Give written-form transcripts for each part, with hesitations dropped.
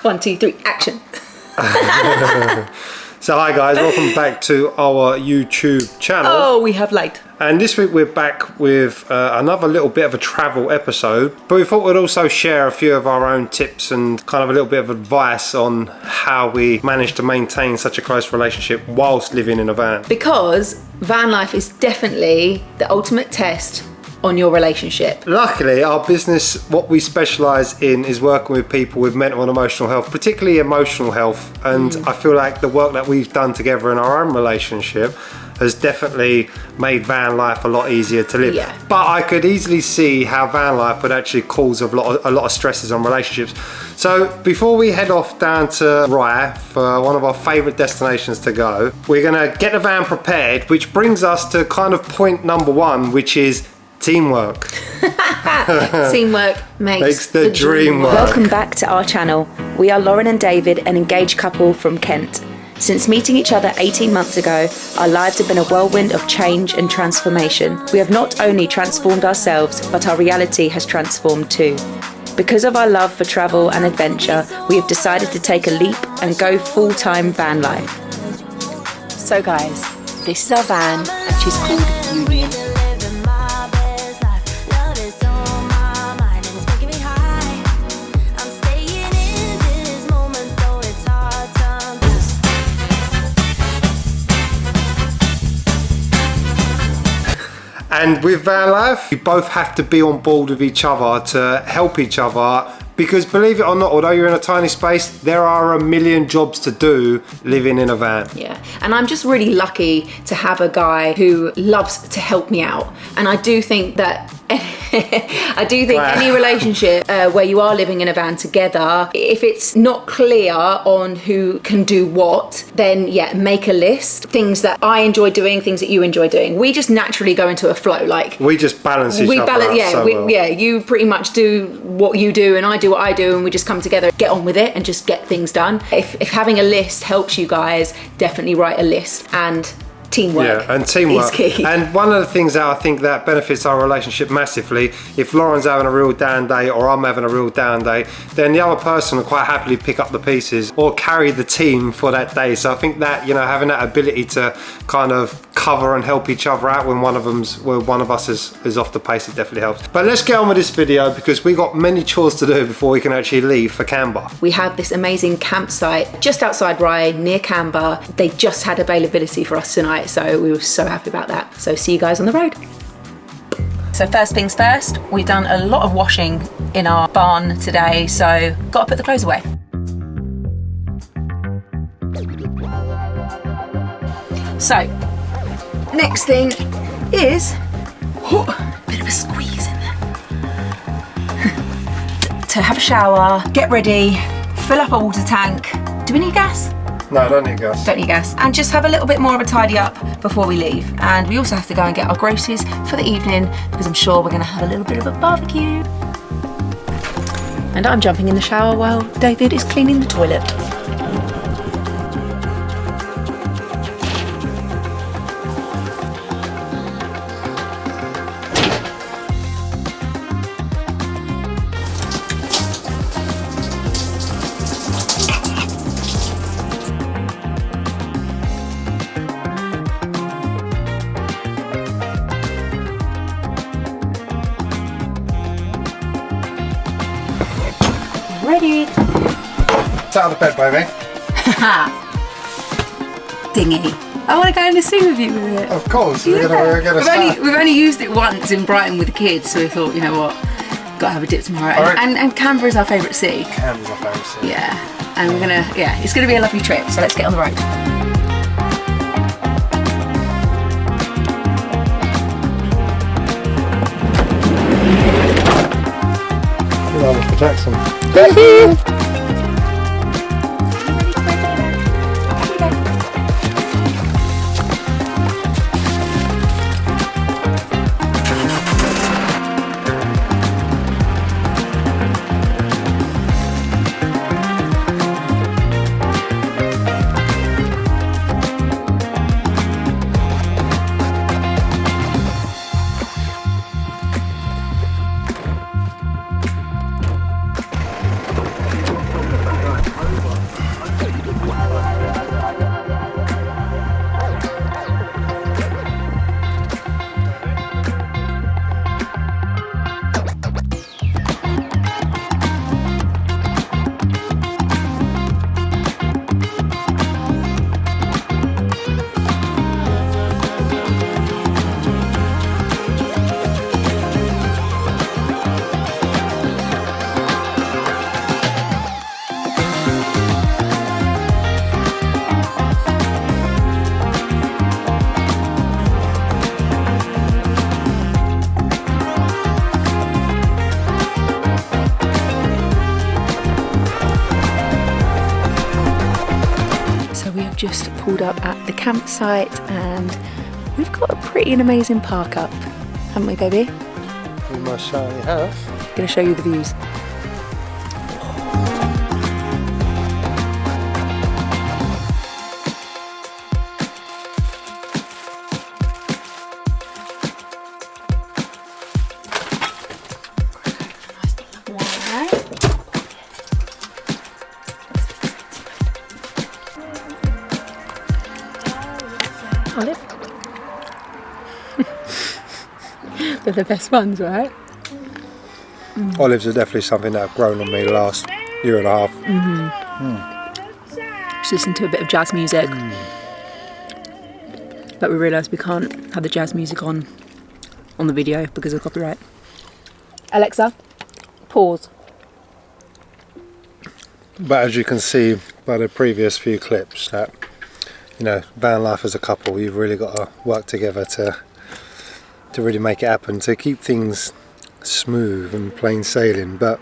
1, 2, 3, action. So hi guys, welcome back to our YouTube channel. Oh, we have light. And this week we're back with another little bit of a travel episode, but we thought we'd also share a few of our own tips and kind of a little bit of advice on how we managed to maintain such a close relationship whilst living in a van. Because van life is definitely the ultimate test on your relationship. Luckily, our business, what we specialise in is working with people with mental and emotional health, particularly emotional health. And I feel like the work that we've done together in our own relationship has definitely made van life a lot easier to live. Yeah. But I could easily see how van life would actually cause a lot of stresses on relationships. So before we head off down to Rye for one of our favourite destinations to go, we're going to get the van prepared, which brings us to kind of point number one, which is teamwork. Teamwork makes the dream work. Welcome back to our channel. We are Lauren and David, an engaged couple from Kent. Since meeting each other 18 months ago, our lives have been a whirlwind of change and transformation. We have not only transformed ourselves, but our reality has transformed too. Because of our love for travel and adventure, we have decided to take a leap and go full-time van life. So guys, this is our van, which is called Union. And with van life, you both have to be on board with each other to help each other, because believe it or not, although you're in a tiny space, there are a million jobs to do living in a van. Yeah, and I'm just really lucky to have a guy who loves to help me out. And I do think that any relationship where you are living in a van together, if it's not clear on who can do what, then yeah, make a list. Things that I enjoy doing, things that you enjoy doing. We just naturally go into a flow. Like we just balance each other out yeah, so well. Yeah, you pretty much do what you do and I do what I do, and we just come together, get on with it and just get things done. If having a list helps you guys, definitely write a list. And teamwork. Yeah, and teamwork is key. And one of the things that I think that benefits our relationship massively, if Lauren's having a real down day or I'm having a real down day, then the other person will quite happily pick up the pieces or carry the team for that day. So I think that, you know, having that ability to kind of cover and help each other out when one of us is off the pace, it definitely helps. But let's get on with this video because we got many chores to do before we can actually leave for Canberra. We have this amazing campsite just outside Rye near Canberra. They just had availability for us tonight, so we were so happy about that. So see you guys on the road. So first things first, we've done a lot of washing in our barn today, so got to put the clothes away. So next thing is a bit of a squeeze in there. To have a shower, get ready, fill up a water tank. Do we need gas? No, I don't need gas. Don't need gas. And just have a little bit more of a tidy up before we leave. And we also have to go and get our groceries for the evening because I'm sure we're going to have a little bit of a barbecue. And I'm jumping in the shower while David is cleaning the toilet. Ready. Sit out of the bed, baby. Dingy. I want to go in the sea with you with it. Of course, Yeah. we're gonna start. We've only used it once in Brighton with the kids, so we thought, you know what, got to have a dip tomorrow. And Canberra is our favourite sea. Canberra's our favourite sea. Yeah, and it's going to be a lovely trip, so let's get on the road. Michael Jackson. just pulled up at the campsite and we've got a pretty and amazing park up, haven't we, baby? We most certainly have. Gonna show you the views. Olive. They're the best ones, right? Olives are definitely something that have grown on me the last year and a half. Just listen to a bit of jazz music. But we realised we can't have the jazz music on the video because of copyright. Alexa, pause. But as you can see by the previous few clips, that van life as a couple, you've really got to work together to really make it happen, to keep things smooth and plain sailing. But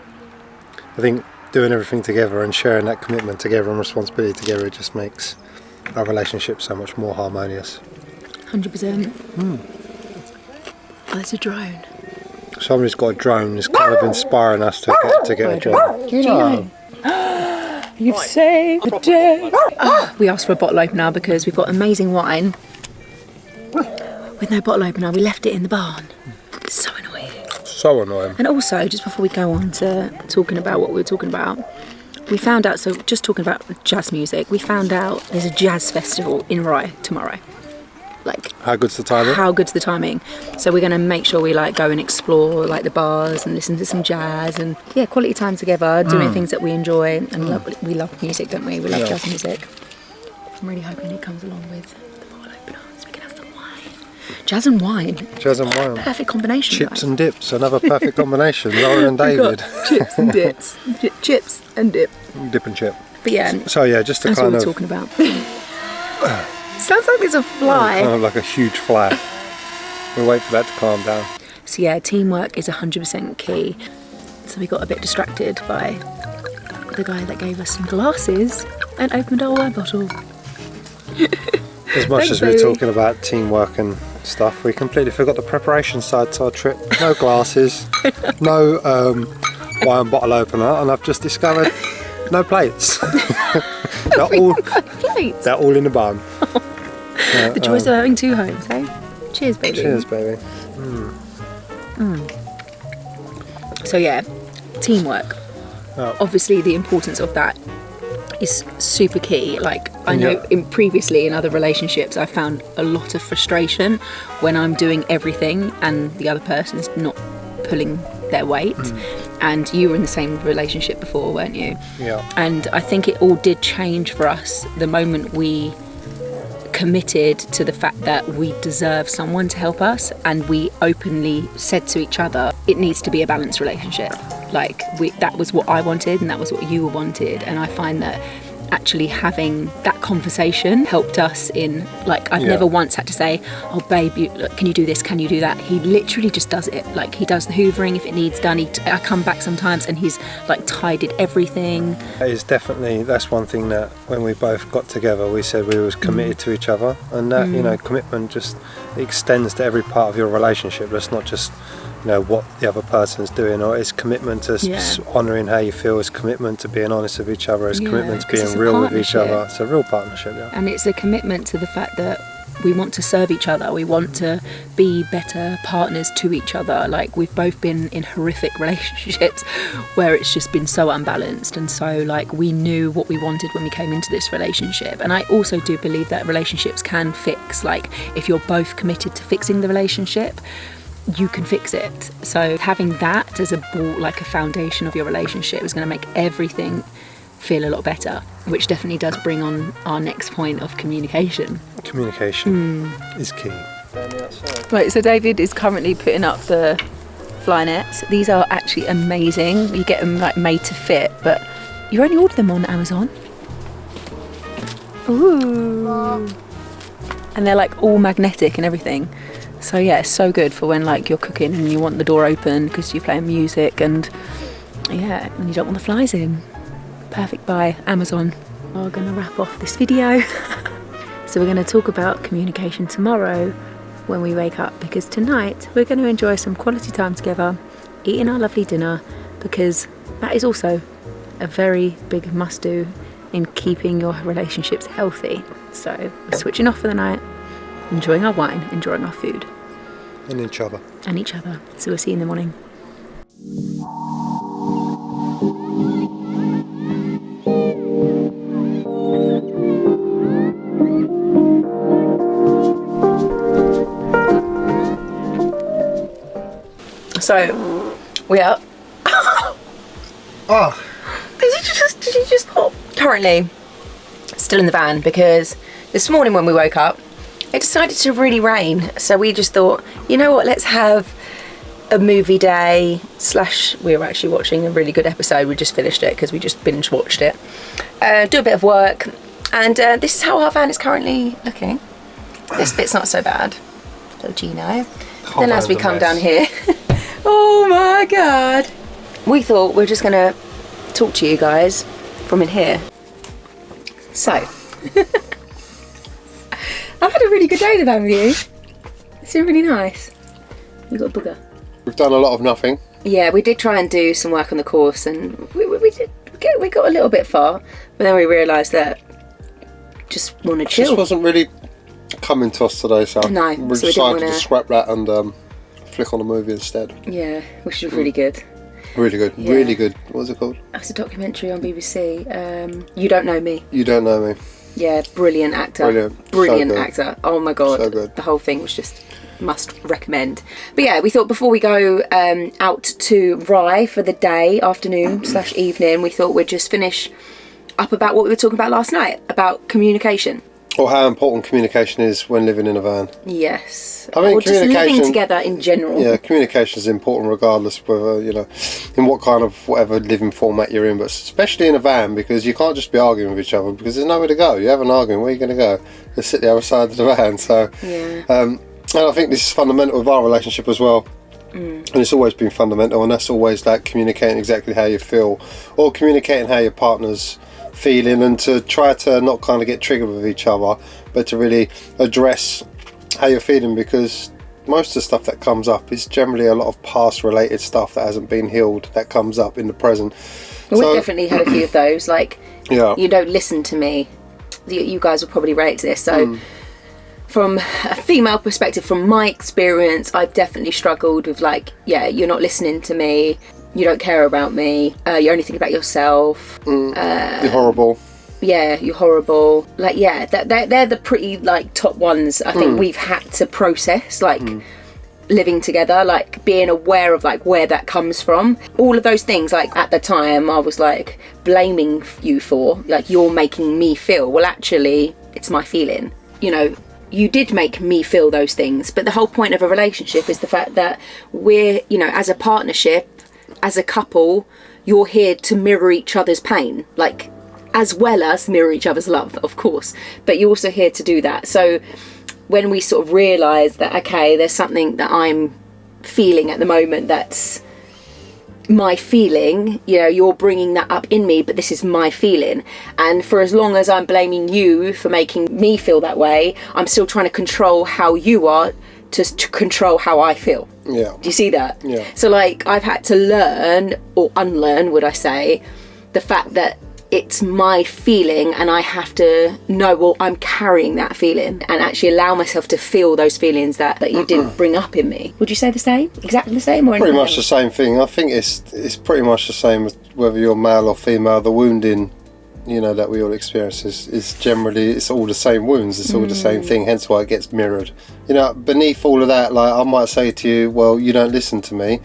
I think doing everything together and sharing that commitment together and responsibility together just makes our relationship so much more harmonious. 100%. Oh, there's a drone. Somebody's got a drone is kind of inspiring us to get a drone. Gino. You've saved the day. We asked for a bottle opener because we've got amazing wine. With no bottle opener, we left it in the barn. So annoying. So annoying. And also, just before we go on to talking about what we were talking about, we found out, so just talking about jazz music, we found out there's a jazz festival in Rye tomorrow. Like, how good's the timing? How good's the timing? So we're going to make sure we go and explore the bars and listen to some jazz and quality time together, doing things that we enjoy and we love music, don't we? We love jazz music. I'm really hoping it comes along with the bottle opener so we can have some wine. Jazz and wine. Jazz and wine. Perfect combination. Chips and dips, another perfect combination. Lauren and David. Chips and dips. Chips and dip. Dip and chip. But yeah. So just to that's kind what of... we're talking about. Sounds like there's a fly. Kind of like a huge fly. We'll wait for that to calm down. So teamwork is 100% key. So we got a bit distracted by the guy that gave us some glasses and opened our wine bottle. As much as we're talking about teamwork and stuff, we completely forgot the preparation side to our trip. No glasses, no wine bottle opener, and I've just discovered no plates. They're all in the barn. The choice of having two homes, eh? Cheers, baby. Cheers, baby. So teamwork. Oh. Obviously, the importance of that is super key. I know previously in other relationships, I found a lot of frustration when I'm doing everything and the other person's not pulling their weight. And you were in the same relationship before, weren't you? Yeah. And I think it all did change for us the moment we committed to the fact that we deserve someone to help us, and we openly said to each other, it needs to be a balanced relationship. That was what I wanted and that was what you wanted. And I find that actually having that conversation helped us in I've never once had to say, oh babe, can you do this, can you do that? He literally just does it. He does the hoovering if it needs done. I come back sometimes and he's tidied everything. It's definitely, that's one thing that when we both got together we said we was committed to each other, and that commitment just extends to every part of your relationship. That's not just what the other person's doing, or it's commitment to honouring how you feel, it's commitment to being honest with each other, it's commitment to being real with each other. It's a real partnership, and it's a commitment to the fact that we want to serve each other, we want to be better partners to each other. We've both been in horrific relationships where it's just been so unbalanced, and so we knew what we wanted when we came into this relationship. And I also do believe that relationships can fix, if you're both committed to fixing the relationship, you can fix it. So having that as a foundation of your relationship is going to make everything feel a lot better, which definitely does bring on our next point of communication. Communication is key. Right, so David is currently putting up the fly nets. These are actually amazing. You get them made to fit, but you only order them on Amazon. Ooh. And they're all magnetic and everything. So it's so good for when you're cooking and you want the door open because you're playing music and you don't want the flies in. Perfect by Amazon are going to wrap off this video. So we're going to talk about communication tomorrow when we wake up, because tonight we're going to enjoy some quality time together, eating our lovely dinner, because that is also a very big must do in keeping your relationships healthy. So we're switching off for the night, enjoying our wine, enjoying our food. And each other. And each other. So we'll see you in the morning. So, we are. Oh. Did you just pop? Currently, still in the van, because this morning when we woke up, it decided to really rain. So we just thought, you know what, let's have a movie day / we were actually watching a really good episode. We just finished it because we just binge watched it. Do a bit of work, and this is how our van is currently looking. This bit's not so bad. So Gino. Then as we come down here, oh my god, we thought we're just gonna talk to you guys from in here. So I've had a really good day in the van with you. It's been really nice. You got a booger. We've done a lot of nothing. Yeah, we did try and do some work on the course, and we got a little bit far, but then we realised that just want to chill. This wasn't really coming to us today, so No, we so we decided didn't to scrap that and flick on a movie instead. Yeah, which was really good. Really good, Yeah. really good. What was it called? It's a documentary on BBC. You Don't Know Me. You Don't Know Me. Yeah, brilliant actor. Brilliant. So good. Actor. Oh my god. So good. The whole thing was just must recommend. But yeah, we thought before we go out to Rye for the day, afternoon / evening, we thought we'd just finish up about what we were talking about last night, about communication. Or how important communication is when living in a van. Yes. I mean, or just living communication- together in general. Yeah, communication is important regardless whether, you know, in what kind of whatever living format you're in, but especially in a van, because you can't just be arguing with each other because there's nowhere to go. You have an argument, where are you going to go? Just sit the other side of the van. So, Yeah. and I think this is fundamental with our relationship as well. And it's always been fundamental, and that's always like communicating exactly how you feel, or communicating how your partner's feeling, and to try to not kind of get triggered with each other, but to really address how you're feeling, because most of the stuff that comes up is generally a lot of past related stuff that hasn't been healed that comes up in the present. We've definitely had a few of those, like, Yeah. you don't listen to me. You guys will probably relate to this. So from a female perspective, from my experience, I've definitely struggled with, like, yeah, you're not listening to me, you don't care about me, you only think about yourself, You're horrible. yeah, you're horrible. Like, yeah, they're the pretty, like, top ones I think we've had to process, like, living together, like, being aware of, like, where that comes from. All of those things, like, at the time, I was, like, blaming you for, like, you're making me feel. Well, actually, it's my feeling. You know, you did make me feel those things, but the whole point of a relationship is the fact that we're, you know, as a partnership, as a couple, you're here to mirror each other's pain, like, as well as mirror each other's love, of course, but you're also here to do that. So when we sort of realise that, okay, there's something that I'm feeling at the moment that's my feeling, you know, you're bringing that up in me, but this is my feeling, and for as long as I'm blaming you for making me feel that way, I'm still trying to control how you are to control how I feel. Yeah. Do you see that? Yeah. So, like, I've had to learn, or unlearn, would I say, the fact that it's my feeling, and I have to know, well, I'm carrying that feeling, and actually allow myself to feel those feelings that you didn't bring up in me. Would you say the same? Exactly the same? Or Pretty anything much the else? same thing. I think it's pretty much the same whether you're male or female. The wounding, you know, that we all experience is generally, it's all the same wounds, it's all the same thing, hence why it gets mirrored. You know, beneath all of that, like, I might say to you, well, you don't listen to me,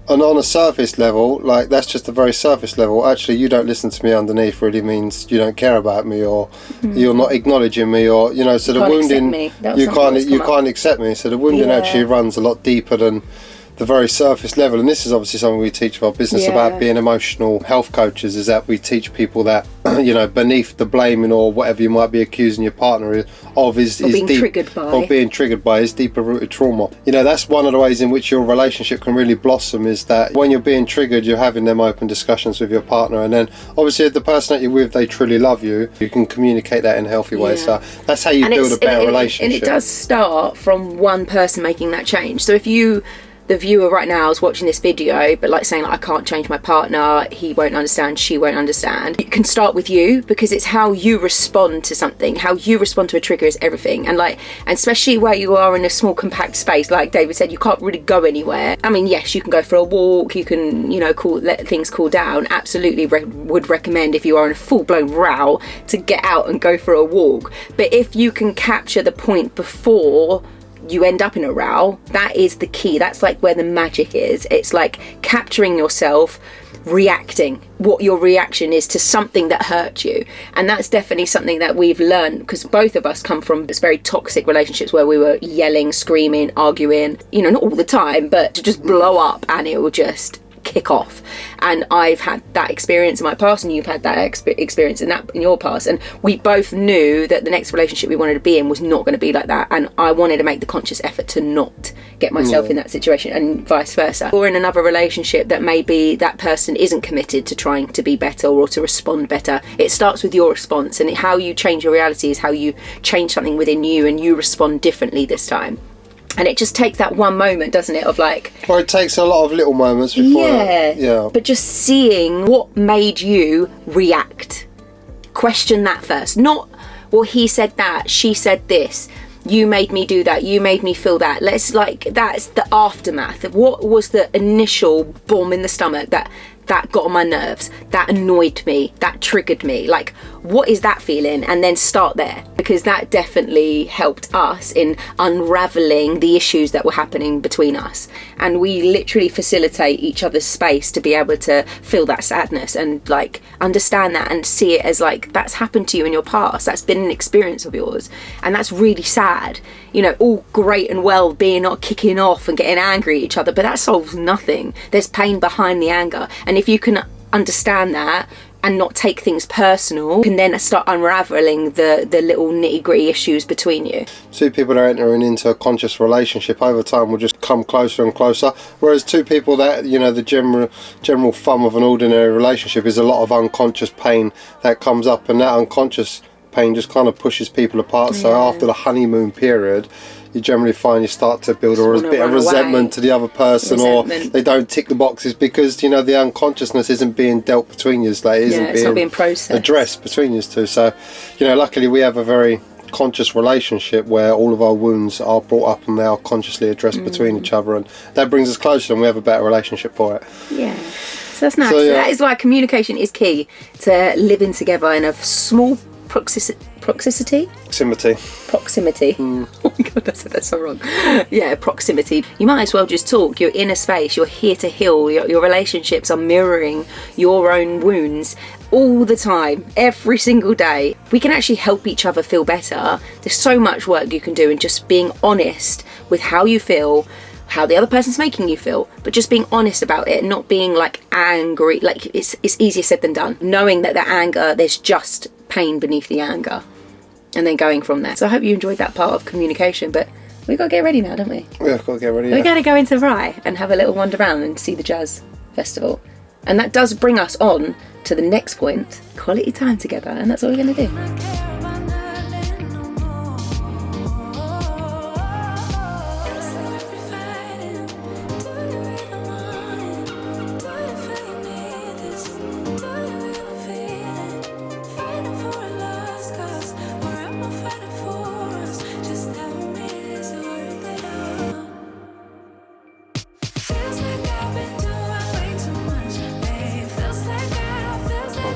and on a surface level, like, that's just a very surface level. Actually, you don't listen to me underneath really means you don't care about me, or you're not acknowledging me, or, you know, so You the can't accept wounding, me. That was you something that's can't come up. accept me, so the wounding Yeah. actually runs a lot deeper than the very surface level. And this is obviously something we teach our business Yeah. about being emotional health coaches, is that we teach people that beneath the blaming or whatever you might be accusing your partner of is being deep, triggered by. or being triggered by is deeper rooted trauma. That's one of the ways in which your relationship can really blossom, is that when you're being triggered, you're having them open discussions with your partner, and then obviously if the person that you're with, they truly love you, you can communicate that in a healthy way. So that's how you build a better relationship. And it does start from one person making that change. So if you, the viewer right now, is watching this video but like saying like, I can't change my partner, he won't understand, she won't understand, it can start with you, because it's how you respond to something. How you respond to a trigger is everything. And especially where you are in a small compact space, like David said, you can't really go anywhere. I mean, yes, you can go for a walk, you can let things cool down. Absolutely would recommend, if you are in a full-blown row, to get out and go for a walk. But if you can capture the point before you end up in a row, that is the key. That's like where the magic is. It's like capturing yourself reacting, what your reaction is to something that hurt you. And that's definitely something that we've learned, because both of us come from very toxic relationships where we were yelling, screaming, arguing, not all the time, but to just blow up and it will just kick off. And I've had that experience in my past, and you've had that experience in your past, and we both knew that the next relationship we wanted to be in was not going to be like that, and I wanted to make the conscious effort to not get myself in that situation, and vice versa. Or in another relationship that maybe that person isn't committed to trying to be better or to respond better, it starts with your response, and how you change your reality is how you change something within you, and you respond differently this time. And it just takes that one moment, doesn't it, of like... Or it takes a lot of little moments before... Yeah. But just seeing what made you react. Question that first. Not, well, he said that, she said this, you made me do that, you made me feel that. That's the aftermath. What was the initial bomb in the stomach that got on my nerves, that annoyed me, that triggered me? Like, what is that feeling? And then start there, because that definitely helped us in unraveling the issues that were happening between us. And we literally facilitate each other's space to be able to feel that sadness and like understand that and see it as like, that's happened to you in your past, that's been an experience of yours, and that's really sad. All great and well being not kicking off and getting angry at each other, but that solves nothing. There's pain behind the anger, and if you can understand that and not take things personal, you can then start unraveling the little nitty-gritty issues between you. Two people that are entering into a conscious relationship over time will just come closer and closer, whereas two people that, the general fun of an ordinary relationship is a lot of unconscious pain that comes up, and that unconscious pain just kind of pushes people apart. So after the honeymoon period, you generally find you start to build a bit of resentment to the other person, or they don't tick the boxes because the unconsciousness isn't being dealt between you, it's not being processed, addressed between you two. So luckily we have a very conscious relationship where all of our wounds are brought up and they are consciously addressed between each other, and that brings us closer and we have a better relationship for it. So that's nice. So that is why communication is key to living together in a small proximity. Oh my god, I said that so wrong. Proximity. You might as well just talk. You're in a space, you're here to heal. Your relationships are mirroring your own wounds all the time, every single day. We can actually help each other feel better. There's so much work you can do in just being honest with how you feel, how the other person's making you feel, but just being honest about it, not being like angry. Like it's easier said than done. Knowing that anger, there's just pain beneath the anger, and then going from there. So I hope you enjoyed that part of communication, but we've got to get ready now, don't we? We've got to get ready. We're going to go into Rye and have a little wander around and see the jazz festival, and that does bring us on to the next point, quality time together, and that's what we're going to do.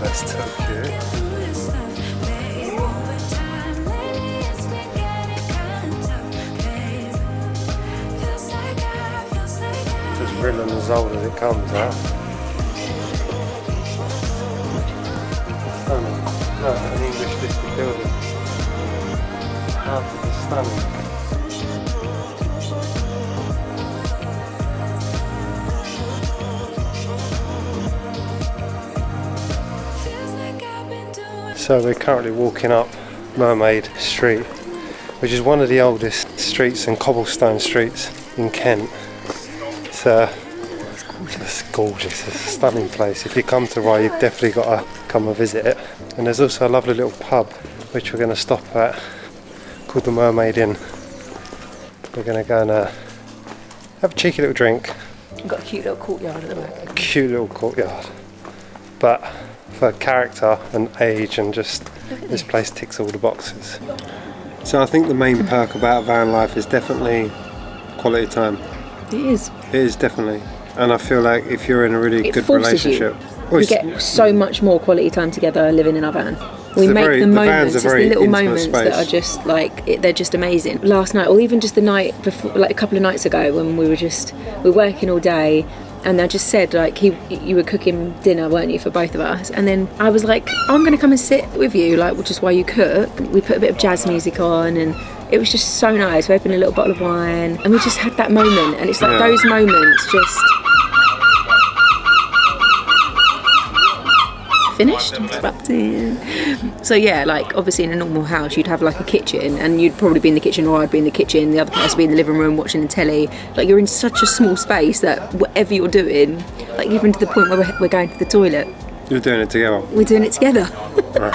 That's so cute. Just riddling as old as it comes out. Stunning. No, an English listed building. Absolutely stunning. So we're currently walking up Mermaid Street, which is one of the oldest streets and cobblestone streets in Kent. It's gorgeous, it's a stunning place. If you come to Rye, you've definitely got to come and visit it. And there's also a lovely little pub which we're going to stop at called the Mermaid Inn. We're going to go and have a cheeky little drink. We've got a cute little courtyard at the back. A cute little courtyard. But for character and age and just this place ticks all the boxes. So I think the main perk about van life is definitely quality time. It is. It is definitely. And I feel like if you're in a really good relationship, we get so much more quality time together living in our van. We make the moments, it's the little moments that are just like, they're just amazing. Last night, or even just the night before, like a couple of nights ago, when we were working all day, and I just said, like, you were cooking dinner, weren't you, for both of us? And then I was like, I'm going to come and sit with you, like, which is why you cook. We put a bit of jazz music on, and it was just so nice. We opened a little bottle of wine, and we just had that moment. And it's like those moments just... Finished? So yeah, like obviously in a normal house you'd have like a kitchen, and you'd probably be in the kitchen, or I'd be in the kitchen, the other person would be in the living room watching the telly. Like you're in such a small space that whatever you're doing, like even to the point where we're going to the toilet, you're doing it together. We're doing it together. Right.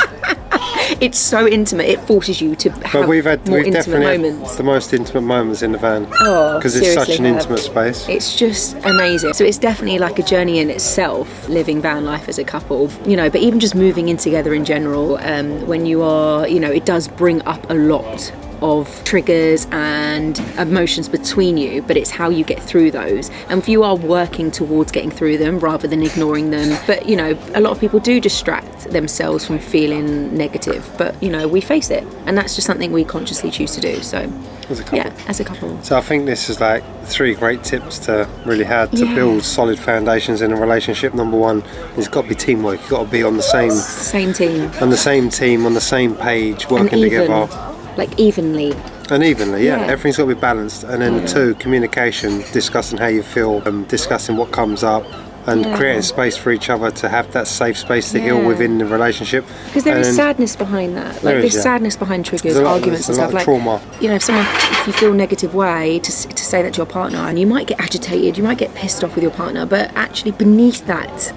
It's so intimate, it forces you to have we've more intimate definitely moments. Had the most intimate moments in the van. Oh, because it's such an intimate space. It's just amazing. So it's definitely like a journey in itself, living van life as a couple, you know, but even just moving in together in general, when you are, you know, it does bring up a lot of triggers and emotions between you, but it's how you get through those, and if you are working towards getting through them rather than ignoring them. But you know, a lot of people do distract themselves from feeling negative, but you know, we face it, and that's just something we consciously choose to do. So as a couple. Yeah, as a couple. So I think this is like 3 great tips to really how to build solid foundations in a relationship. Number 1 is got to be teamwork. You've got to be on the same team, on the same page, working together. Like evenly. Yeah. Everything's got to be balanced. And then 2, communication, discussing how you feel, discussing what comes up, and creating space for each other to have that safe space to heal within the relationship. Because there is sadness behind that. Like there's sadness behind triggers, arguments and stuff. Like trauma. You know, if you feel a negative way, to say that to your partner, and you might get agitated, you might get pissed off with your partner, but actually beneath that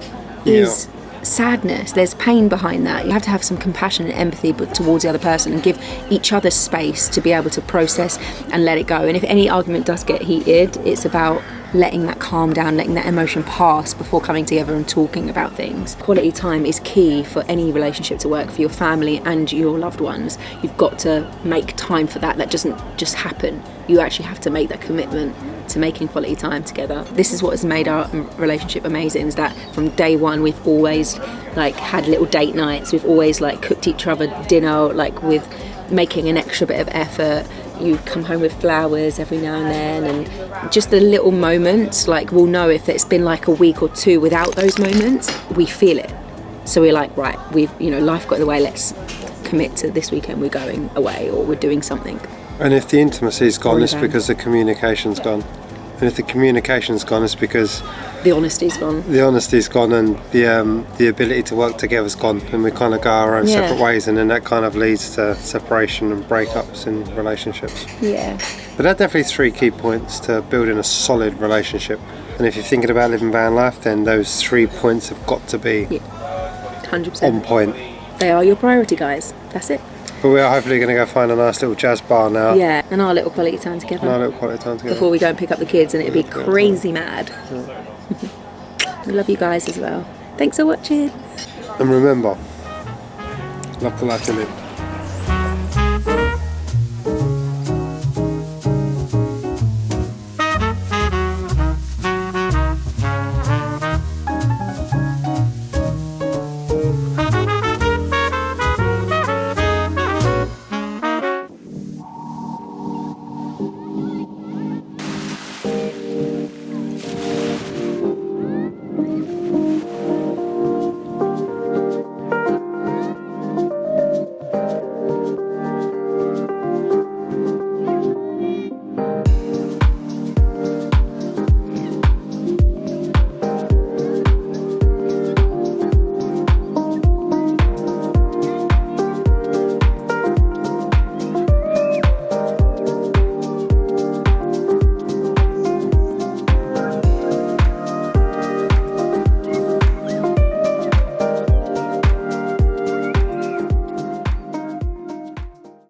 is sadness. There's pain behind that. You have to have some compassion and empathy towards the other person, and give each other space to be able to process and let it go. And if any argument does get heated, it's about letting that calm down, letting that emotion pass before coming together and talking about things. Quality time is key for any relationship to work, for your family and your loved ones. You've got to make time for that. That doesn't just happen. You actually have to make that commitment to making quality time together. This is what has made our relationship amazing, is that from day one we've always like had little date nights, we've always like cooked each other dinner, like with making an extra bit of effort. You come home with flowers every now and then, and just the little moments, like we'll know if it's been like a week or 2 without those moments, we feel it. So we're like, right, we've, you know, life got in the way, let's commit to this weekend we're going away or we're doing something. And if the intimacy's gone, it's because the communication's gone. And if the communication's gone, it's because the honesty's gone. The honesty's gone, and the ability to work together's gone, and we kind of go our own separate ways, and then that kind of leads to separation and breakups in relationships. Yeah. But that definitely 3 key points to building a solid relationship. And if you're thinking about living van life, then those 3 points have got to be 100% on point. They are your priority, guys. That's it. But we are hopefully going to go find a nice little jazz bar now. Yeah, and our little quality time together. Before we go and pick up the kids, and it'd be crazy mad. We love you guys as well. Thanks for watching. And remember, love the life you live.